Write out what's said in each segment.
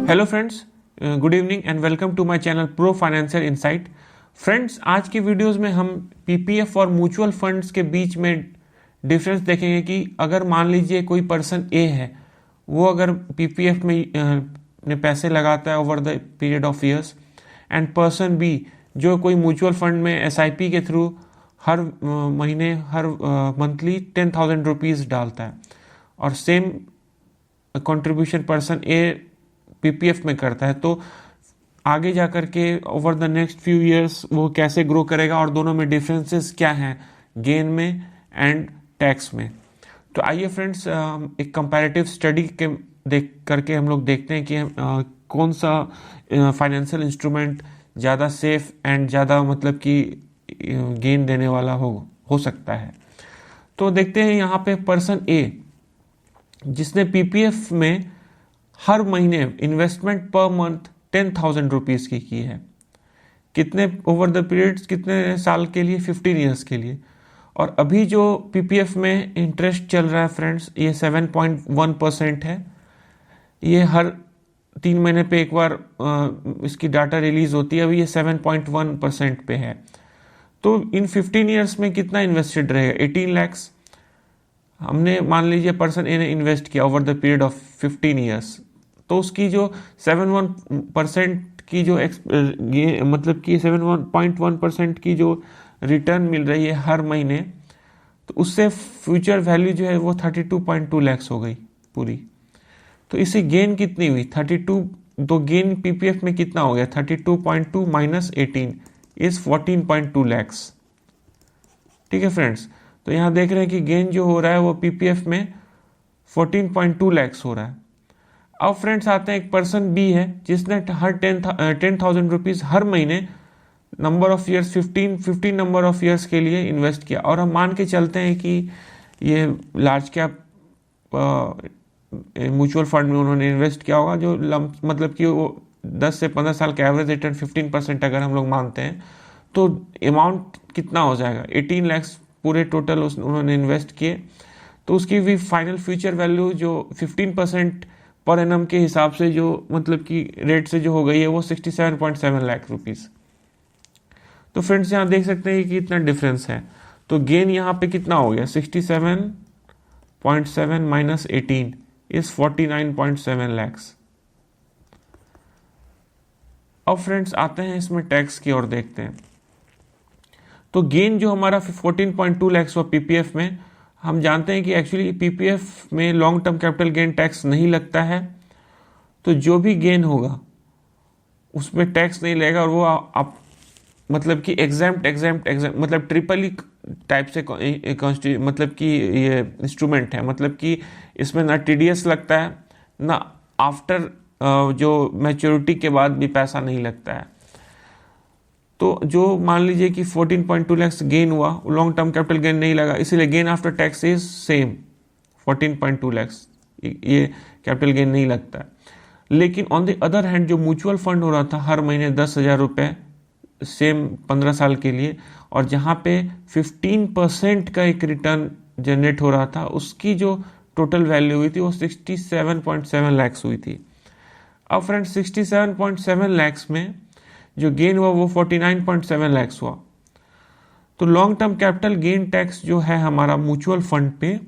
Hello friends, good evening and welcome to my channel pro financial insight. Friends, आज की videos में हम PPF और म्यूचुअल फंड्स के बीच में डिफरेंस देखेंगे कि अगर मान लीजिए कोई पर्सन ए है, वो अगर पीपीएफ में ने पैसे लगाता है over the period of years, and person B जो कोई म्यूचुअल फंड में एसआईपी के थ्रू हर महीने हर मंथली 10,000 रुपीज़ डालता है, और same contribution person A PPF में करता है, तो आगे जाकर के over the next few years वो कैसे ग्रो करेगा और दोनों में डिफरेंसेस क्या हैं गेन में एंड टैक्स में। तो आइए फ्रेंड्स, एक कंपैरेटिव स्टडी के देख करके हम लोग देखते हैं कि कौन सा फाइनेंशियल इंस्ट्रूमेंट ज़्यादा सेफ एंड ज़्यादा मतलब कि गेन देने वाला हो सकता है। तो देखते हैं यहाँ पे पर्सन ए जिसने पीपीएफ में हर महीने इन्वेस्टमेंट पर मंथ 10,000 रुपीज़ की है। कितने ओवर द पीरियड्स, कितने साल के लिए? 15 ईयर्स के लिए। और अभी जो पीपीएफ में इंटरेस्ट चल रहा है फ्रेंड्स, ये 7.1% है। ये हर 3 महीने पे एक बार इसकी डाटा रिलीज होती है। अभी ये 7.1% पे है। तो इन 15 ईयर्स में कितना इन्वेस्टेड रहेगा? 18 लैक्स हमने मान लीजिए पर्सन ए ने इन्वेस्ट किया over the period of 15 years, तो उसकी जो 7.1% की जो ये मतलब कि 7.1% की जो रिटर्न मिल रही है हर महीने, तो उससे फ्यूचर वैल्यू जो है वो 32.2 लैक्स हो गई पूरी। तो इसी गेन कितनी हुई? 32। तो गेन पीपीएफ में कितना हो गया? 32.2 माइनस 18 इज 14.2 लैक्स। ठीक है फ्रेंड्स, तो यहाँ देख रहे हैं कि गेन जो हो रहा है वो पीपीएफ में 14.2 लैक्स हो रहा है। अब फ्रेंड्स आते हैं, एक पर्सन बी है जिसने हर 10,000 रुपीज़ हर महीने number of years 15 number of years के लिए इन्वेस्ट किया। और हम मान के चलते हैं कि ये लार्ज कैप म्यूचुअल फंड में उन्होंने इन्वेस्ट किया होगा, जो मतलब कि वो 10 से 15 साल का एवरेज रिटर्न 15% अगर हम लोग मानते हैं, तो अमाउंट कितना हो जाएगा? 18 लैक्स पूरे टोटल उन्होंने इन्वेस्ट किए। तो उसकी भी फाइनल फ्यूचर वैल्यू जो 15% पर एनम के हिसाब से जो मतलब कि रेट से जो हो गई है वो 67.7 लाख रुपीज़। तो फ्रेंड्स यहाँ देख सकते हैं कि इतना डिफरेंस है। तो गेन यहाँ पे कितना हो गया? 67.7 माइनस 18 इज 49.7 लैक्स। अब फ्रेंड्स आते हैं इसमें टैक्स की ओर देखते हैं। तो गेन जो हमारा 14.2 लैक्स हुआ पीपीएफ में, हम जानते हैं कि एक्चुअली पीपीएफ में long term capital gain tax नहीं लगता है। तो जो भी गेन होगा उसमें टैक्स नहीं लगेगा, और वो आप मतलब कि एग्जाम्प्ट मतलब ट्रिपल ई टाइप से मतलब कि ये इंस्ट्रूमेंट है। मतलब कि इसमें ना टीडीएस लगता है, ना आफ्टर जो मैच्योरिटी के बाद भी पैसा नहीं लगता है। तो जो मान लीजिए कि 14.2 लैक्स गेन हुआ, लॉन्ग टर्म कैपिटल गेन नहीं लगा, इसीलिए gain after tax is same 14.2 lakhs, ये कैपिटल गेन नहीं लगता है। लेकिन ऑन द अदर हैंड जो म्यूचुअल फंड हो रहा था हर महीने 10,000 रुपये सेम 15 साल के लिए, और जहाँ पे 15% का एक रिटर्न जनरेट हो रहा था, उसकी जो टोटल वैल्यू हुई थी वो 67.7 लैक्स हुई थी। अब फ्रेंड्स 67.7 लैक्स में जो गेन हुआ वो 49.7 लैक्स हुआ। तो long term capital gain tax जो है हमारा म्यूचुअल फंड पे,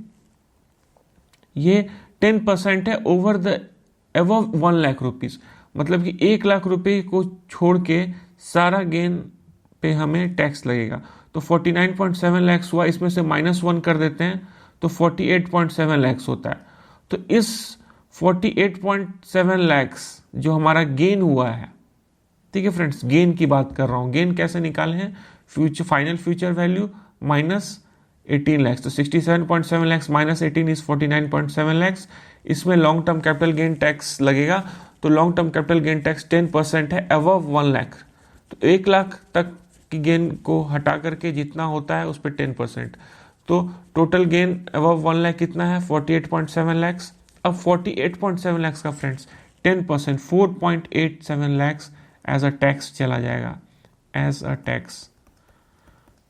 ये 10% है over the above 1 lakh rupees. मतलब कि 1 लाख रुपए को छोड़ के सारा गेन पे हमें टैक्स लगेगा। तो 49.7 लैक्स हुआ, इसमें से -1 कर देते हैं तो 48.7 लैक्स होता है। तो इस 48.7 लैक्स जो हमारा गेन हुआ है, ठीक है फ्रेंड्स, गेन की बात कर रहा हूँ। गेन कैसे निकाले हैं? Final future value minus 18 lakhs. तो 67.7 लैक्स माइनस 18 इज 49.7 लैक्स। इसमें long term capital gain tax लगेगा। तो long term capital gain tax 10% है अबव 1 लाख। तो 1 लाख तक की गेन को हटा करके जितना होता है उस पर 10%। तो टोटल गेन अबव 1 लाख कितना है? 48.7 लैक्स। अब 48.7 लैक्स का friends 10% 4.87 lakhs as a tax चला जाएगा, एज अ टैक्स।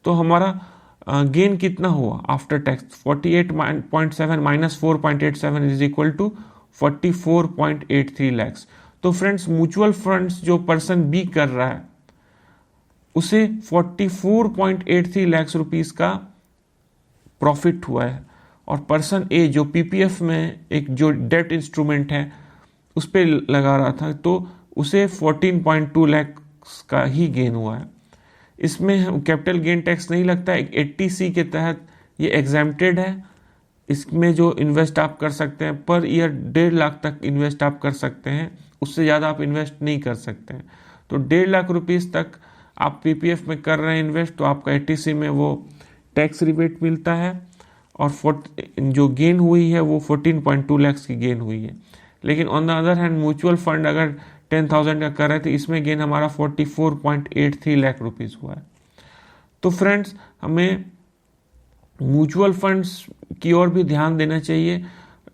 तो हमारा गेन कितना हुआ after tax? 48.7 minus 4.87 is equal to 44.83 lakhs. तो फ्रेंड्स म्यूचुअल फंड्स जो पर्सन बी कर रहा है उसे 44.83 लाख रुपीस का प्रॉफिट हुआ है, और पर्सन ए जो पीपीएफ में एक जो डेट इंस्ट्रूमेंट है उस पर लगा रहा था तो उसे 14.2 लाख का ही गेन हुआ है। इसमें कैपिटल गेन टैक्स नहीं लगता है, 80C के तहत ये एग्जेम्प्टेड है। इसमें जो इन्वेस्ट आप कर सकते हैं पर ईयर 1.5 लाख तक इन्वेस्ट आप कर सकते हैं, उससे ज़्यादा आप इन्वेस्ट नहीं कर सकते हैं। तो 1.5 लाख रुपीस तक आप पीपीएफ में कर रहे हैं इन्वेस्ट तो आपका 80C में वो टैक्स रिबेट मिलता है, और जो गेन हुई है वो 14.2 लाख की गेन हुई है। लेकिन on the other hand mutual fund अगर 10,000 का कर रहे थे, इसमें गेन हमारा 44.83 लाख रुपीस हुआ है। तो फ्रेंड्स हमें म्यूचुअल फंड्स की ओर भी ध्यान देना चाहिए,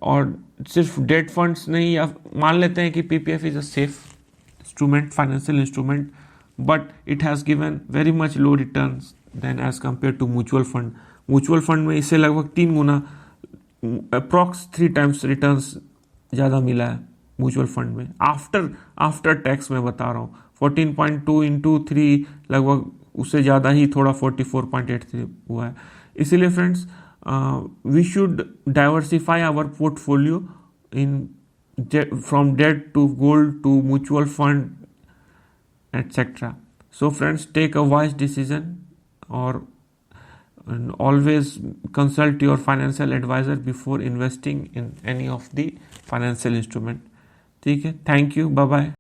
और सिर्फ डेट फंड्स नहीं। या मान लेते हैं कि PPF is a safe instrument, financial instrument, but it has given very much low returns then as compare to mutual fund. Mutual fund में इससे लगभग 3 गुना, अप्रॉक्स 3 टाइम्स रिटर्न्स ज़्यादा मिला है म्यूचुअल फंड में, आफ्टर टैक्स मैं बता रहा हूँ। 14.2 इंटू 3 लगभग उससे ज़्यादा ही थोड़ा 44.83 हुआ है। इसीलिए friends we should diversify our portfolio in from debt to gold to mutual fund etc. So friends, take a wise decision, or and always consult your financial advisor before investing in any of the financial instrument. ठीक है, thank you, bye bye.